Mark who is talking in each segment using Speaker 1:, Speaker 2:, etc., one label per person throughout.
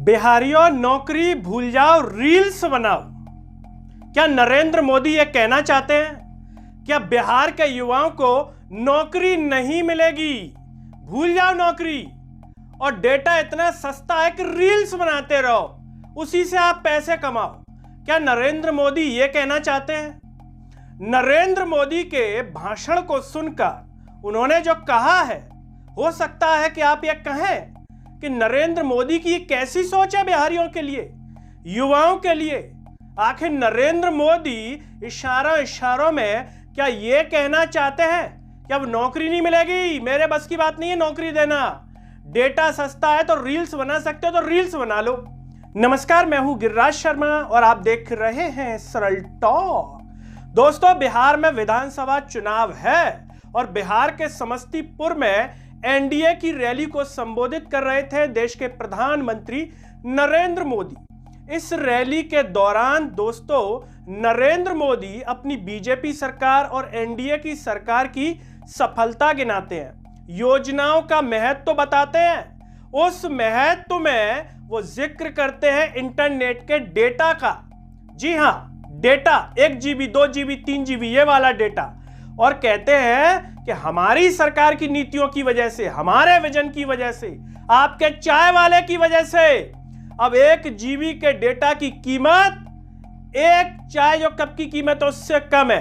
Speaker 1: बिहारियों नौकरी भूल जाओ, रील्स बनाओ। क्या नरेंद्र मोदी ये कहना चाहते हैं? क्या बिहार के युवाओं को नौकरी नहीं मिलेगी? भूल जाओ नौकरी, और डेटा इतना सस्ता है कि रील्स बनाते रहो, उसी से आप पैसे कमाओ। क्या नरेंद्र मोदी ये कहना चाहते हैं? नरेंद्र मोदी के भाषण को सुनकर उन्होंने जो कहा है, हो सकता है कि आप ये कहें कि नरेंद्र मोदी की कैसी सोच है बिहारियों के लिए, युवाओं के लिए। आखिर नरेंद्र मोदी इशारों में क्या ये कहना चाहते हैं कि अब नौकरी नहीं मिलेगी, मेरे बस की बात नहीं है नौकरी देना, डेटा सस्ता है तो रील्स बना सकते हो तो रील्स बना लो। नमस्कार, मैं हूं गिरिराज शर्मा और आप देख रहे हैं सरल टॉक। दोस्तों, बिहार में विधानसभा चुनाव है और बिहार के समस्तीपुर में एनडीए की रैली को संबोधित कर रहे थे देश के प्रधानमंत्री नरेंद्र मोदी। इस रैली के दौरान दोस्तों नरेंद्र मोदी अपनी बीजेपी सरकार और एनडीए की सरकार की सफलता गिनाते हैं, योजनाओं का महत्व बताते हैं। उस महत्व में वो जिक्र करते हैं इंटरनेट के डेटा का। जी हां, डेटा 1 GB 2 GB 3 GB ये वाला डेटा, और कहते हैं कि हमारी सरकार की नीतियों की वजह से, हमारे विजन की वजह से, आपके चाय वाले की वजह से अब 1 GB के डेटा की कीमत एक चाय जो कप की कीमत है उससे कम है,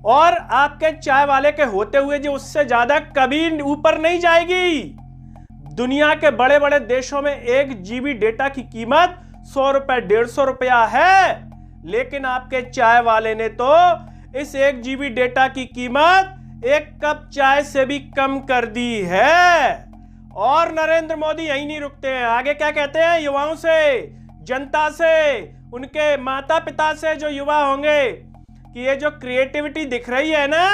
Speaker 1: और आपके चाय वाले के होते हुए जो उससे ज्यादा कभी ऊपर नहीं जाएगी। दुनिया के बड़े बड़े देशों में 1 GB डेटा की कीमत 100 रुपए 150 रुपया है, लेकिन आपके चाय वाले ने तो इस 1 GB डेटा की कीमत 1 कप चाय से भी कम कर दी है। और नरेंद्र मोदी यही नहीं रुकते हैं, आगे क्या कहते हैं? युवाओं से, जनता से, उनके माता पिता से जो युवा होंगे कि ये जो क्रिएटिविटी दिख रही है ना,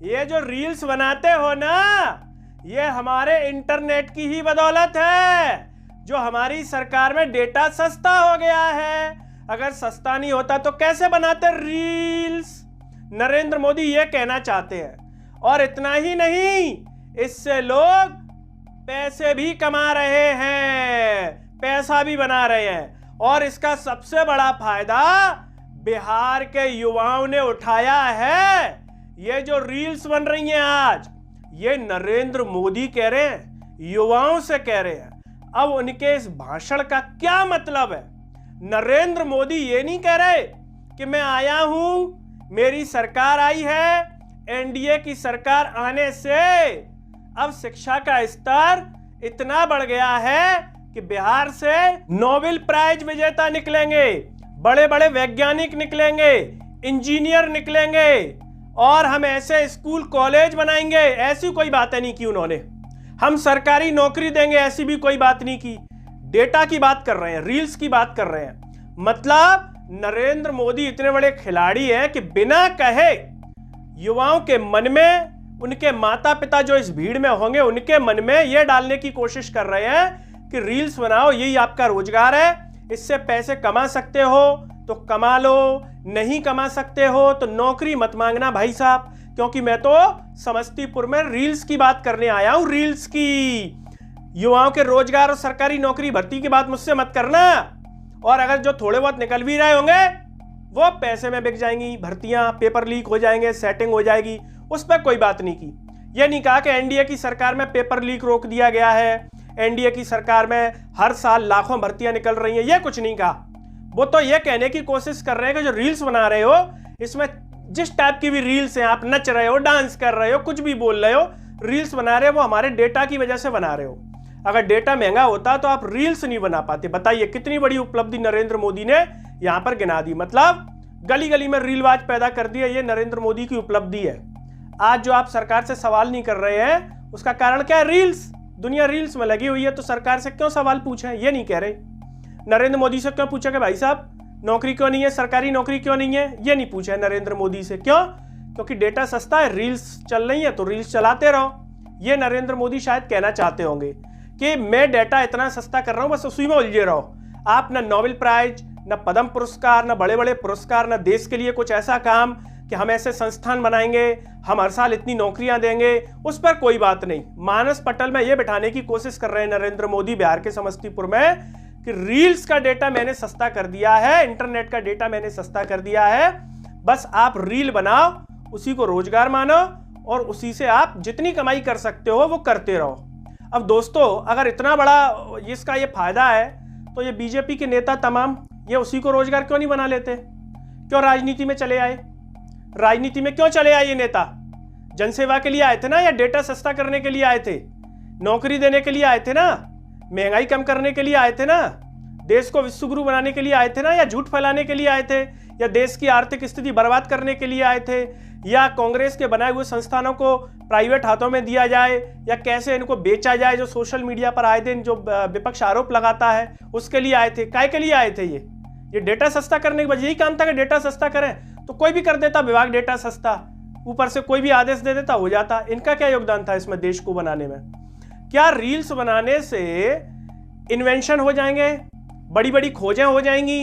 Speaker 1: ये जो रील्स बनाते हो ना, ये हमारे इंटरनेट की ही बदौलत है, जो हमारी सरकार में डेटा सस्ता हो गया है। अगर सस्ता नहीं होता तो कैसे बनाते रील्स? नरेंद्र मोदी ये कहना चाहते हैं। और इतना ही नहीं, इससे लोग पैसे भी कमा रहे हैं, पैसा भी बना रहे हैं, और इसका सबसे बड़ा फायदा बिहार के युवाओं ने उठाया है। ये जो रील्स बन रही हैं आज, ये नरेंद्र मोदी कह रहे हैं, युवाओं से कह रहे हैं। अब उनके इस भाषण का क्या मतलब है? नरेंद्र मोदी ये नहीं कह रहे कि मैं आया हूं, मेरी सरकार आई है, एनडीए की सरकार आने से अब शिक्षा का स्तर इतना बढ़ गया है कि बिहार से नोबेल प्राइज विजेता निकलेंगे, बड़े बड़े वैज्ञानिक निकलेंगे, इंजीनियर निकलेंगे, और हम ऐसे स्कूल कॉलेज बनाएंगे। ऐसी कोई बात नहीं की उन्होंने। हम सरकारी नौकरी देंगे, ऐसी भी कोई बात नहीं की। डेटा की बात कर रहे हैं, रील्स की बात कर रहे हैं। मतलब नरेंद्र मोदी इतने बड़े खिलाड़ी हैं कि बिना कहे युवाओं के मन में, उनके माता पिता जो इस भीड़ में होंगे उनके मन में यह डालने की कोशिश कर रहे हैं कि रील्स बनाओ, यही आपका रोजगार है, इससे पैसे कमा सकते हो तो कमा लो, नहीं कमा सकते हो तो नौकरी मत मांगना भाई साहब, क्योंकि मैं तो समस्तीपुर में रील्स की बात करने आया हूं, रील्स की। युवाओं के रोजगार और सरकारी नौकरी भर्ती की बात मुझसे मत करना। और अगर जो थोड़े बहुत निकल भी रहे होंगे वो पैसे में बिक जाएंगी, भर्तियां, पेपर लीक हो जाएंगे, सेटिंग हो जाएगी, उस पर कोई बात नहीं की। ये नहीं कहा कि एनडीए की सरकार में पेपर लीक रोक दिया गया है, एनडीए की सरकार में हर साल लाखों भर्तियां निकल रही हैं, ये कुछ नहीं कहा। वो तो ये कहने की कोशिश कर रहे हैं कि जो रील्स बना रहे हो, इसमें जिस टाइप की भी रील्स हैं, आप नच रहे हो, डांस कर रहे हो, कुछ भी बोल रहे हो, रील्स बना रहे हो, वो हमारे डेटा की वजह से बना रहे हो। अगर डेटा महंगा होता तो आप रील्स नहीं बना पाते। बताइए कितनी बड़ी उपलब्धि नरेंद्र मोदी ने यहां पर गिना दी। मतलब गली गली में रीलवाज पैदा कर दिया, ये नरेंद्र मोदी की उपलब्धि है। आज जो आप सरकार से सवाल नहीं कर रहे हैं उसका कारण क्या है? रील्स। दुनिया रील्स में लगी हुई है, तो सरकार से क्यों सवाल पूछे? ये नहीं कह रहे। नरेंद्र मोदी से क्यों पूछा कि भाई साहब नौकरी क्यों नहीं है, सरकारी नौकरी क्यों नहीं है? ये नहीं पूछा है नरेंद्र मोदी से। क्यों? क्योंकि डेटा सस्ता है, रील्स चल रही है तो रील्स चलाते रहो। ये नरेंद्र मोदी शायद कहना चाहते होंगे कि मैं डेटा इतना सस्ता कर रहा हूं, बस उसी में उलझे रहो। आप ना नोबेल प्राइज, ना पद्म पुरस्कार, ना बड़े बड़े पुरस्कार, ना देश के लिए कुछ ऐसा काम कि हम ऐसे संस्थान बनाएंगे, हम हर साल इतनी नौकरियां देंगे, उस पर कोई बात नहीं। मानस पटल में यह बिठाने की कोशिश कर रहे हैं नरेंद्र मोदी बिहार के समस्तीपुर में कि रील्स का डेटा मैंने सस्ता कर दिया है, इंटरनेट का डेटा मैंने सस्ता कर दिया है, बस आप रील बनाओ, उसी को रोजगार मानो और उसी से आप जितनी कमाई कर सकते हो वो करते रहो। अब दोस्तों, अगर इतना बड़ा इसका ये फायदा है तो ये बीजेपी के नेता तमाम ये उसी को रोजगार क्यों नहीं बना लेते? क्यों राजनीति में चले आए? राजनीति में क्यों चले आए ये नेता? जनसेवा के लिए आए थे ना, या डेटा सस्ता करने के लिए आए थे? नौकरी देने के लिए आए थे ना? महंगाई कम करने के लिए आए थे ना? देश को विश्वगुरु बनाने के लिए आए थे ना? या झूठ फैलाने के लिए आए थे? या देश की आर्थिक स्थिति बर्बाद करने के लिए आए थे? या कांग्रेस के बनाए हुए संस्थानों को प्राइवेट हाथों में दिया जाए, या कैसे इनको बेचा जाए, जो सोशल मीडिया पर आए दिन जो विपक्ष आरोप लगाता है, उसके लिए आए थे? काय के लिए आए थे? ये डेटा सस्ता करने के बाद यही काम था कि डेटा सस्ता करें, तो कोई भी कर देता विभाग डेटा सस्ता, ऊपर से कोई भी आदेश दे देता, हो जाता। इनका क्या योगदान था इसमें देश को बनाने में? क्या रील्स बनाने से इन्वेंशन हो जाएंगे, बड़ी बड़ी खोजें हो जाएंगी,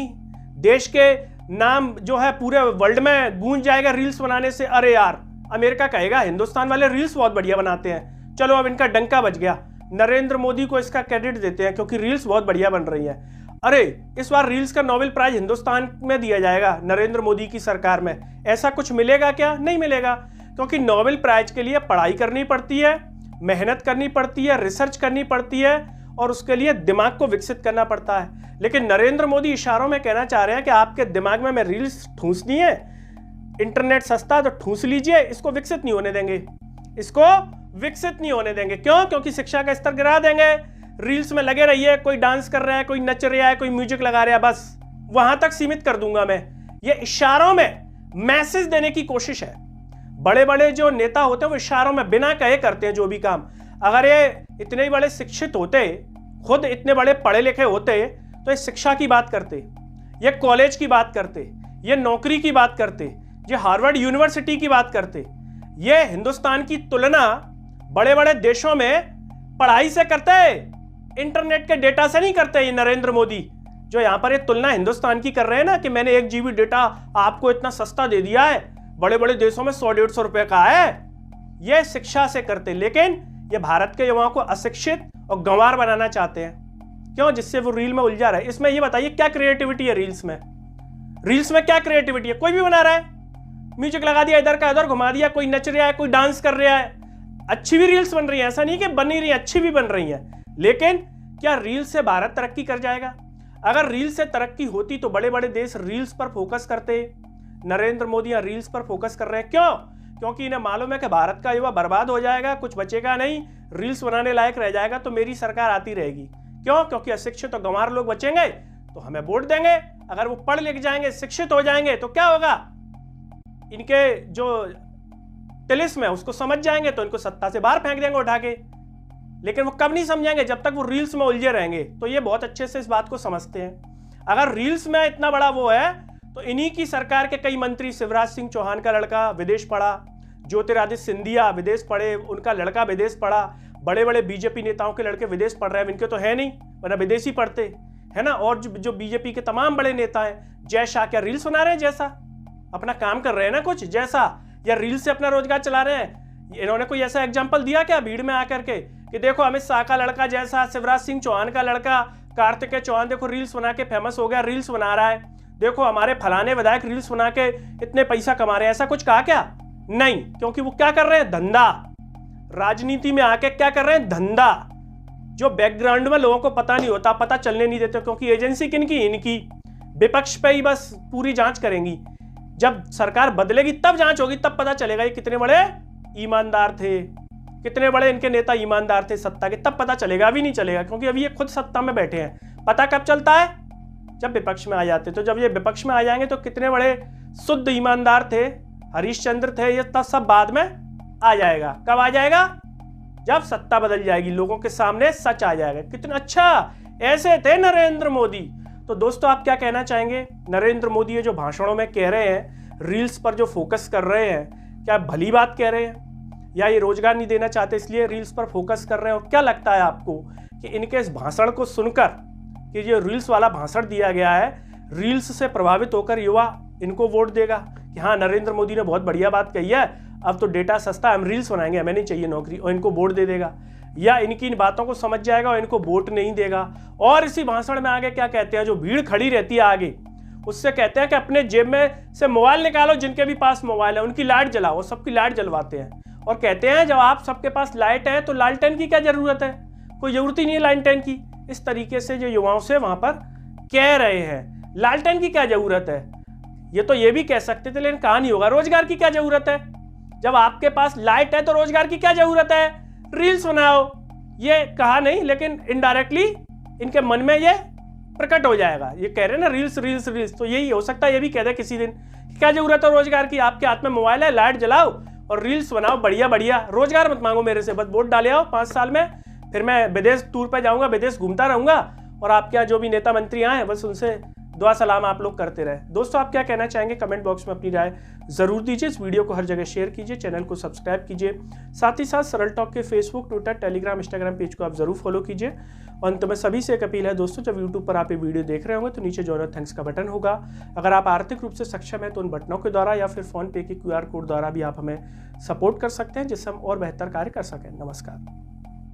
Speaker 1: देश के नाम जो है पूरे वर्ल्ड में गूंज जाएगा रील्स बनाने से? अरे यार, अमेरिका कहेगा हिंदुस्तान वाले रील्स बहुत बढ़िया बनाते हैं, चलो अब इनका डंका बज गया, नरेंद्र मोदी को इसका क्रेडिट देते हैं क्योंकि रील्स बहुत बढ़िया बन रही है। अरे इस बार रील्स का नोबेल प्राइज हिंदुस्तान में दिया जाएगा, नरेंद्र मोदी की सरकार में। ऐसा कुछ मिलेगा क्या? नहीं मिलेगा, क्योंकि नोबेल प्राइज के लिए पढ़ाई करनी पड़ती है, मेहनत करनी पड़ती है, रिसर्च करनी पड़ती है और उसके लिए दिमाग को विकसित करना पड़ता है। लेकिन नरेंद्र मोदी इशारों में कहना चाह रहे हैं कि आपके दिमाग में मैं रील्स ठूंसनी है, इंटरनेट सस्ता तो ठूंस लीजिए, इसको विकसित नहीं होने देंगे, इसको विकसित नहीं होने देंगे। क्यों? क्योंकि शिक्षा का स्तर गिरा देंगे। रील्स में लगे रहिए, कोई डांस कर रहा है, कोई नच रहा है, कोई म्यूजिक लगा रहा है, बस वहां तक सीमित कर दूंगा मैं। ये इशारों में मैसेज देने की कोशिश है। बड़े बड़े जो नेता होते हैं वो इशारों में बिना कहे करते हैं जो भी काम। अगर ये इतने बड़े शिक्षित होते, खुद इतने बड़े पढ़े लिखे होते, तो ये शिक्षा की बात करते, ये कॉलेज की बात करते, ये नौकरी की बात करते, ये हार्वर्ड यूनिवर्सिटी की बात करते। ये हिंदुस्तान की तुलना बड़े बड़े देशों में पढ़ाई से करते हैं, इंटरनेट के डेटा से नहीं करते। ये नरेंद्र मोदी जो यहां पर ये तुलना हिंदुस्तान की कर रहे हैं ना, कि मैंने 1 GB डेटा आपको इतना सस्ता दे दिया है, बड़े बड़े देशों में 100-150 रुपए का है, ये शिक्षा से करते। लेकिन ये भारत के युवाओं को अशिक्षित और गंवार बनाना चाहते हैं। क्यों? जिससे वो रील में उलझा रहा है। इसमें ये बताइए क्या क्रिएटिविटी है रील्स में? रील्स में क्या क्रिएटिविटी है? कोई भी बना रहा है, म्यूजिक लगा दिया, इधर का इधर घुमा दिया, कोई नच रहा है, कोई डांस कर रहा है। अच्छी भी रील्स बन रही है, ऐसा नहीं कि बन नहीं रही, अच्छी भी बन रही है। लेकिन क्या रील्स से भारत तरक्की कर जाएगा? अगर रील्स से तरक्की होती तो बड़े बड़े देश रील्स पर फोकस करते। नरेंद्र मोदी यहाँ रील्स पर फोकस कर रहे हैं। क्यों? क्योंकि इन्हें मालूम है कि भारत का युवा बर्बाद हो जाएगा, कुछ बचेगा नहीं, रील्स बनाने लायक रह जाएगा, तो मेरी सरकार आती रहेगी। क्यों? क्योंकि अशिक्षित और गंवार लोग बचेंगे तो हमें वोट देंगे। अगर वो पढ़ लिख जाएंगे, शिक्षित हो जाएंगे, तो क्या होगा? इनके जो तिलिस्म है उसको समझ जाएंगे तो इनको सत्ता से बाहर फेंक देंगे उठा के। लेकिन वो कब नहीं समझेंगे? जब तक वो रील्स में उलझे रहेंगे। तो ये बहुत अच्छे से इस बात को समझते हैं। अगर रील्स में इतना बड़ा वो है तो इन्हीं की सरकार के कई मंत्री, शिवराज सिंह चौहान का लड़का विदेश पढ़ा, ज्योतिरादित्य सिंधिया विदेश पढ़े, उनका लड़का विदेश पढ़ा, बड़े बड़े बीजेपी नेताओं के लड़के विदेश पढ़ रहे हैं। इनके तो है नहीं, वरना विदेशी पढ़ते, है ना। और जो बीजेपी के तमाम बड़े नेता हैं, जय शाह क्या रील्स बना रहे हैं जैसा? अपना काम कर रहे हैं ना कुछ जैसा, या रील से अपना रोजगार चला रहे हैं? इन्होंने कोई ऐसा एग्जाम्पल दिया क्या भीड़ में आकर के कि देखो अमित शाह का लड़का जैसा, शिवराज सिंह चौहान का लड़का कार्तिकेय चौहान देखो रील्स बना के फेमस हो गया, रील्स बना रहा है, देखो हमारे फलाने विधायक रील्स बना के इतने पैसा कमा रहे हैं? ऐसा कुछ कहा क्या? नहीं, क्योंकि वो क्या कर रहे हैं? धंधा। राजनीति में आके क्या कर रहे हैं? धंधा। जो बैकग्राउंड में लोगों को पता नहीं होता, पता चलने नहीं देते, क्योंकि एजेंसी किनकी? इनकी। विपक्ष पे ही बस पूरी जांच करेंगी। जब सरकार बदलेगी तब जांच होगी, तब पता चलेगा ये कितने बड़े ईमानदार थे, कितने बड़े इनके नेता ईमानदार थे सत्ता के, तब पता चलेगा। अभी नहीं चलेगा, क्योंकि अभी ये खुद सत्ता में बैठे हैं। पता कब चलता है? जब विपक्ष में आ जाते। तो जब ये विपक्ष में आ जाएंगे तो कितने बड़े शुद्ध ईमानदार थे, हरिश्चंद्र थे, ये तब सब बाद में आ जाएगा। कब आ जाएगा? जब सत्ता बदल जाएगी, लोगों के सामने सच आ जाएगा। कितना अच्छा, ऐसे थे नरेंद्र मोदी। तो दोस्तों आप क्या कहना चाहेंगे? नरेंद्र मोदी ये जो भाषणों में कह रहे हैं, रील्स पर जो फोकस कर रहे हैं, क्या भली बात कह रहे हैं, या ये रोजगार नहीं देना चाहते इसलिए रील्स पर फोकस कर रहे हैं? और क्या लगता है आपको कि इनके इस भाषण को सुनकर, कि जो रील्स वाला भाषण दिया गया है, रील्स से प्रभावित होकर युवा इनको वोट देगा कि हाँ नरेंद्र मोदी ने बहुत बढ़िया बात कही है, अब तो डेटा सस्ता, हम रील्स बनाएंगे, हमें नहीं चाहिए नौकरी, और इनको वोट दे देगा? या इनकी इन बातों को समझ जाएगा और इनको वोट नहीं देगा। और इसी भाषण में आगे क्या कहते हैं, जो भीड़ खड़ी रहती है आगे, उससे कहते हैं कि अपने जेब में से मोबाइल निकालो, जिनके भी पास मोबाइल है उनकी लाइट जलाओ। वो सबकी लाइट जलवाते हैं और कहते हैं जब आप सबके पास लाइट है तो लालटेन की क्या जरूरत है, कोई जरूरत ही नहीं है लालटेन की। इस तरीके से जो युवाओं से वहां पर कह रहे हैं, लालटेन की क्या जरूरत है। ये तो ये भी कह सकते थे, लेकिन कहा नहीं होगा। रोजगार की क्या जरूरत है, जब आपके पास लाइट है तो रोजगार की क्या जरूरत है, रील्स बनाओ। ये कहा नहीं, लेकिन इनडायरेक्टली इनके मन में ये प्रकट हो जाएगा। ये कह रहे हैं ना रील्स रील्स रील्स, तो यही हो सकता है ये भी कह दे किसी दिन, क्या जरूरत है रोजगार की, आपके हाथ में मोबाइल है, लाइट जलाओ और रील्स बनाओ, बढ़िया बढ़िया। रोजगार मत मांगो मेरे से, बस वोट डाले आओ 5 साल में, फिर मैं विदेश टूर पर जाऊंगा, विदेश घूमता रहूंगा और आपके यहाँ जो भी नेता मंत्री आए बस उनसे दुआ सलाम आप लोग करते रहे। दोस्तों आप क्या कहना चाहेंगे, कमेंट बॉक्स में अपनी राय जरूर दीजिए। इस वीडियो को हर जगह शेयर कीजिए, चैनल को सब्सक्राइब कीजिए, साथ ही साथ सरल टॉक के Facebook, Twitter, Telegram, Instagram page को आप जरूर फॉलो कीजिए। और अंत में सभी से एक अपील है दोस्तों, जब यूट्यूब पर आप ये वीडियो देख रहे होंगे तो नीचे जॉइन थैंक्स का बटन होगा। अगर आप आर्थिक रूप से सक्षम है तो उन बटनों के द्वारा या फिर फोन पे के QR कोड द्वारा भी आप हमें सपोर्ट कर सकते हैं, जिससे हम और बेहतर कार्य कर सकें। नमस्कार।